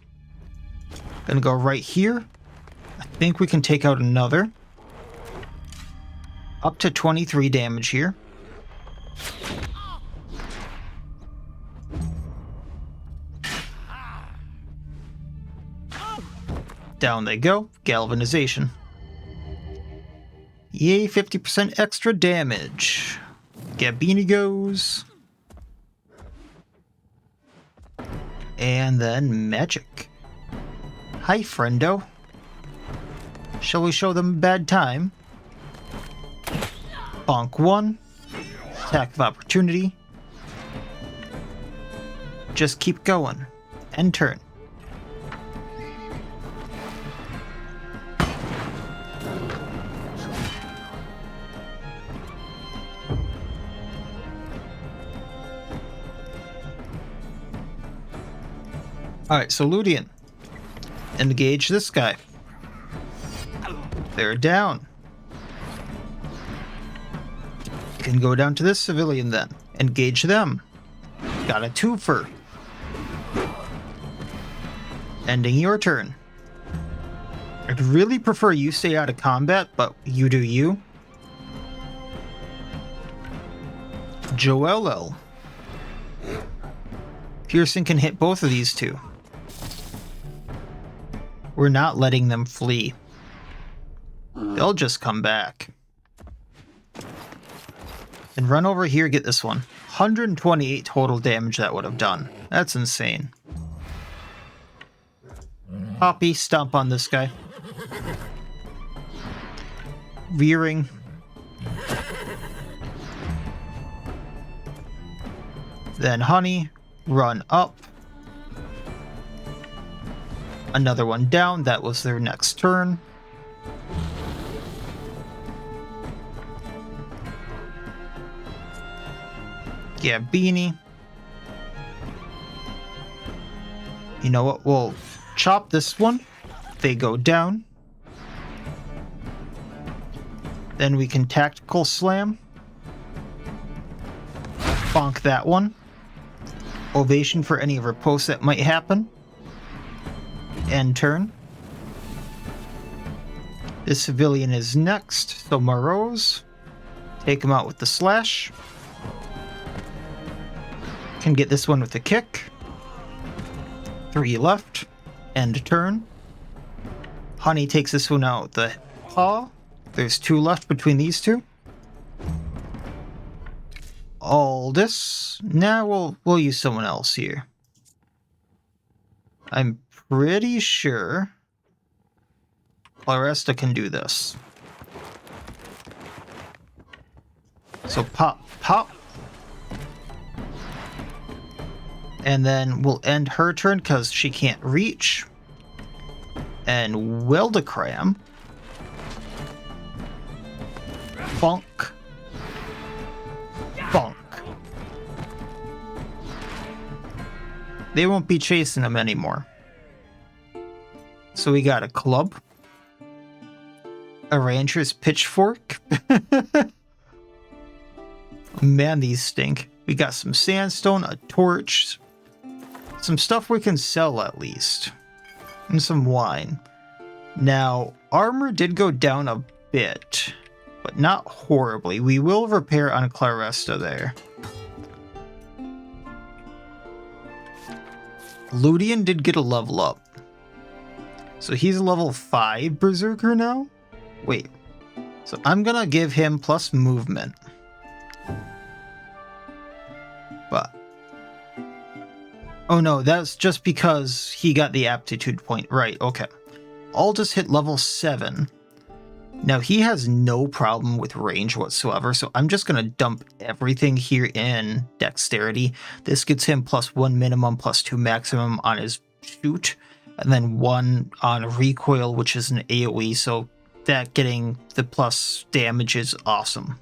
Gonna go right here. I think we can take out another. Up to 23 damage here. Down they go. Galvanization. Yay, 50% extra damage. Gabini goes. And then magic. Hi, friendo. Shall we show them a bad time? Bonk 1. Attack of opportunity. Just keep going. End turn. Alright, so Ludian. Engage this guy. They're down. You can go down to this civilian then. Engage them. Got a twofer. Ending your turn. I'd really prefer you stay out of combat, but you do you. Joel. Pearson can hit both of these two. We're not letting them flee. They'll just come back. And run over here, get this one. 128 total damage that would have done. That's insane. Poppy, stomp on this guy. Rearing. Then honey, run up. Another one down, that was their next turn. Gabini. You know what, we'll chop this one. They go down. Then we can tactical slam. Bonk that one. Ovation for any riposte that might happen. End turn. This civilian is next, so Morose. Take him out with the slash. Can get this one with a kick. 3 left. End turn. Honey takes this one out with the paw. There's 2 left between these two. Aldous. Now we'll use someone else here. I'm pretty sure Claresta can do this. So pop. And then we'll end her turn because she can't reach. And Wildecram. Bonk. Bonk. they won't be chasing him anymore. So we got a club, a rancher's pitchfork. Man, these stink. We got some sandstone, a torch, some stuff we can sell at least, and some wine. Now, armor did go down a bit, but not horribly. We will repair on Claresta there. Ludian did get a level up. So he's a level 5 Berserker now? Wait. So I'm gonna give him plus movement. But... oh no, that's just because he got the aptitude point. Right, okay. I'll just hit level 7. Now he has no problem with range whatsoever, so I'm just gonna dump everything here in dexterity. This gets him +1 minimum, +2 maximum on his shoot, and then 1 on recoil, which is an AoE, so that getting the plus damage is awesome.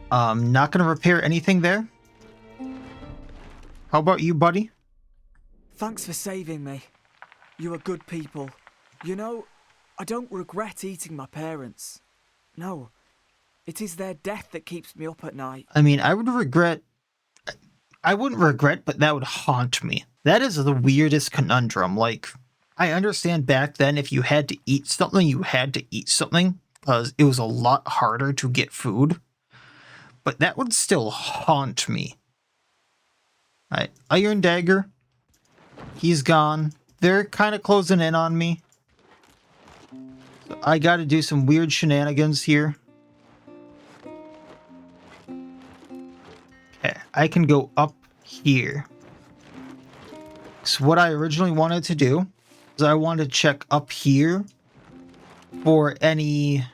Not gonna repair anything there. How about you, buddy? Thanks for saving me. You are good people. You know, I don't regret eating my parents. No, it is their death that keeps me up at night. I mean, I wouldn't regret, but that would haunt me. That is the weirdest conundrum. Like, I understand back then if you had to eat something, you had to eat something, because it was a lot harder to get food. But that would still haunt me. Alright, Iron Dagger. He's gone. They're kind of closing in on me. So I gotta do some weird shenanigans here. Okay, I can go up here. So what I originally wanted to do is I wanted to check up here for any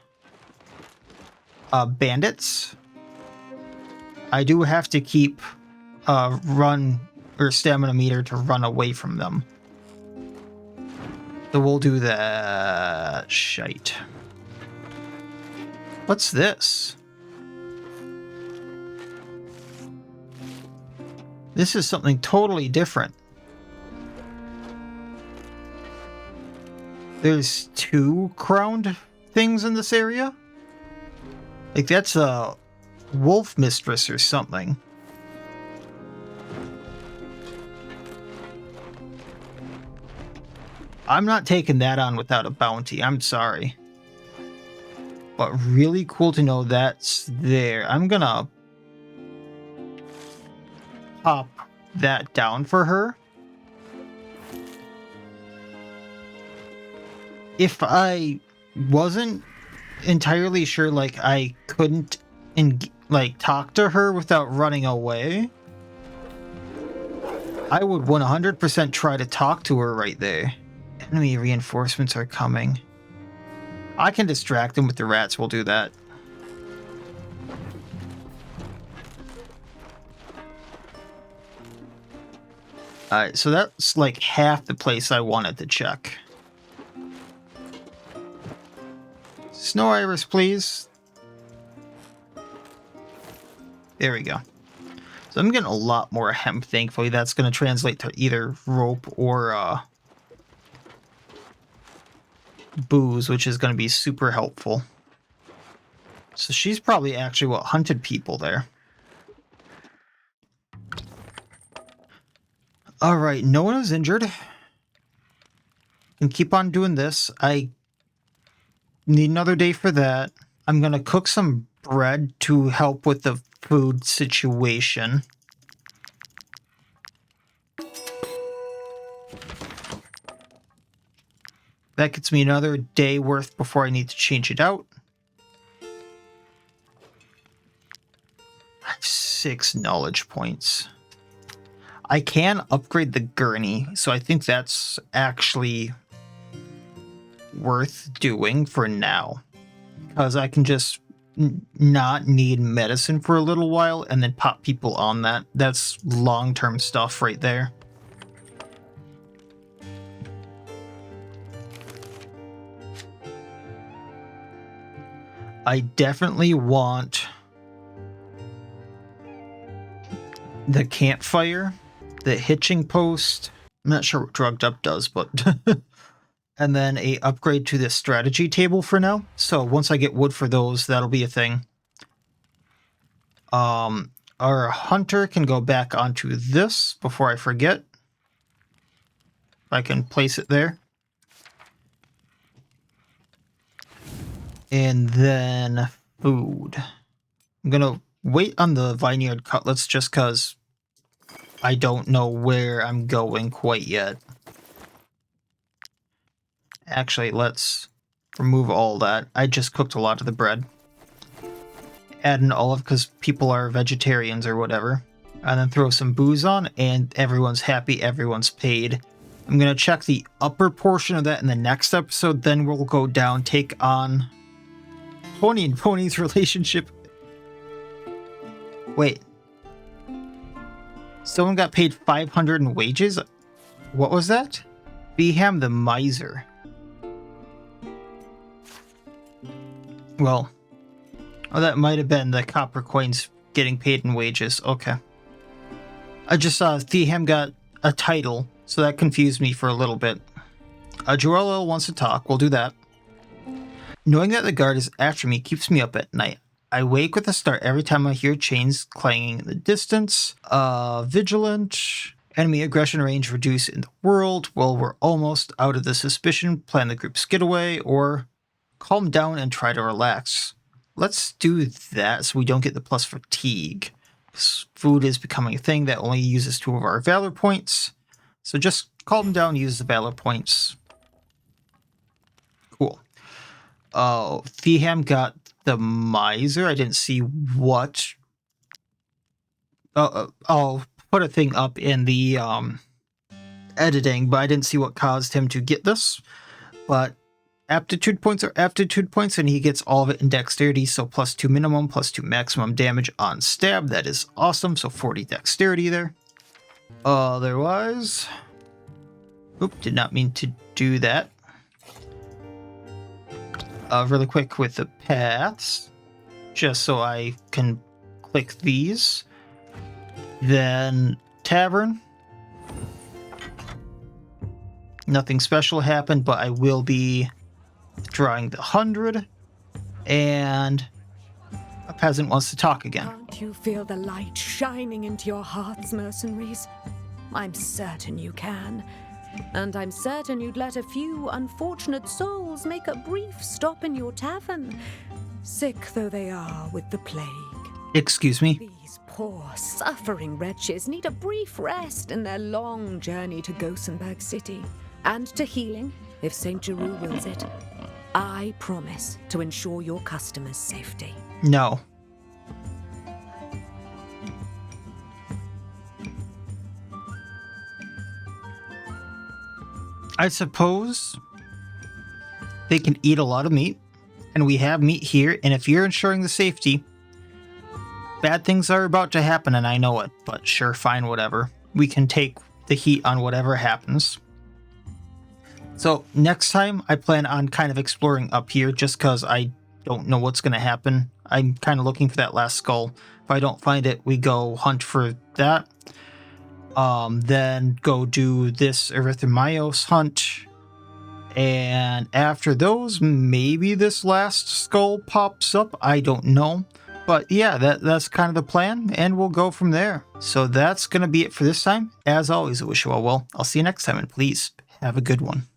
bandits. I do have to keep run or stamina meter to run away from them. So we'll do that. Shite. What's this? This is something totally different. There's 2 crowned things in this area? Like that's a wolf mistress or something. I'm not taking that on without a bounty. I'm sorry. But really cool to know that's there. I'm gonna pop that down for her. If I wasn't entirely sure, like I couldn't talk to her without running away, I would 100% try to talk to her right there. Enemy reinforcements are coming. I can distract them with the rats. We'll do that. Alright, so that's like half the place I wanted to check. Snow Iris, please. There we go. So I'm getting a lot more hemp, thankfully. That's going to translate to either rope or booze, which is going to be super helpful. So she's probably actually what hunted people there. Alright, no one is injured. Can keep on doing this. I need another day for that. I'm going to cook some bread to help with the food situation. That gets me another day worth before I need to change it out. I have 6 knowledge points. I can upgrade the gurney, so I think that's actually worth doing for now. Because I can just not need medicine for a little while and then pop people on that. That's long-term stuff right there. I definitely want the campfire, the hitching post. I'm not sure what drugged up does, but and then a upgrade to the strategy table for now. So once I get wood for those, that'll be a thing. Our hunter can go back onto this before I forget. If I can place it there. And then food. I'm gonna wait on the vineyard cutlets just because I don't know where I'm going quite yet. Actually, let's remove all that. I just cooked a lot of the bread. Add an olive because people are vegetarians or whatever. And then throw some booze on and everyone's happy, everyone's paid. I'm going to check the upper portion of that in the next episode. Then we'll go down, take on Pony and Pony's relationship. Wait. Someone got paid 500 in wages? What was that? Beham the Miser. Well, oh, that might have been the copper coins getting paid in wages. Okay. I just saw Theham got a title, so that confused me for a little bit. Joel wants to talk. We'll do that. Knowing that the guard is after me keeps me up at night. I wake with a start every time I hear chains clanging in the distance. Vigilant. Enemy aggression range reduced in the world. Well, we're almost out of the suspicion. Plan the group's getaway, or calm down and try to relax. Let's do that so we don't get the plus fatigue. Food is becoming a thing that only uses 2 of our valor points. So just calm down, use the valor points. Cool. Oh, Theham got the Miser. I didn't see what. I'll put a thing up in the editing, but I didn't see what caused him to get this. But aptitude points are aptitude points, and he gets all of it in dexterity, so +2 minimum, +2 maximum damage on stab. That is awesome, so 40 dexterity there. Otherwise... Oop, did not mean to do that. Really quick with the paths, just so I can click these. Then Tavern. Nothing special happened, but I will be drawing the 100. And a peasant wants to talk again. Can't you feel the light shining into your hearts, mercenaries? I'm certain you can. And I'm certain you'd let a few unfortunate souls make a brief stop in your tavern, sick though they are with the plague. Excuse me? These poor, suffering wretches need a brief rest in their long journey to Gossenberg City, and to healing, if St. Giroux wills it. I promise to ensure your customers' safety. No. I suppose they can eat a lot of meat, and we have meat here, and if you're ensuring the safety, bad things are about to happen, and I know it, but sure, fine, whatever. We can take the heat on whatever happens. So next time, I plan on kind of exploring up here, just because I don't know what's going to happen. I'm kind of looking for that last skull. If I don't find it, we go hunt for that. Then go do this Erythramios hunt. And after those, maybe this last skull pops up. I don't know. But yeah, that's kind of the plan, and we'll go from there. So that's going to be it for this time. As always, I wish you all well. I'll see you next time, and please have a good one.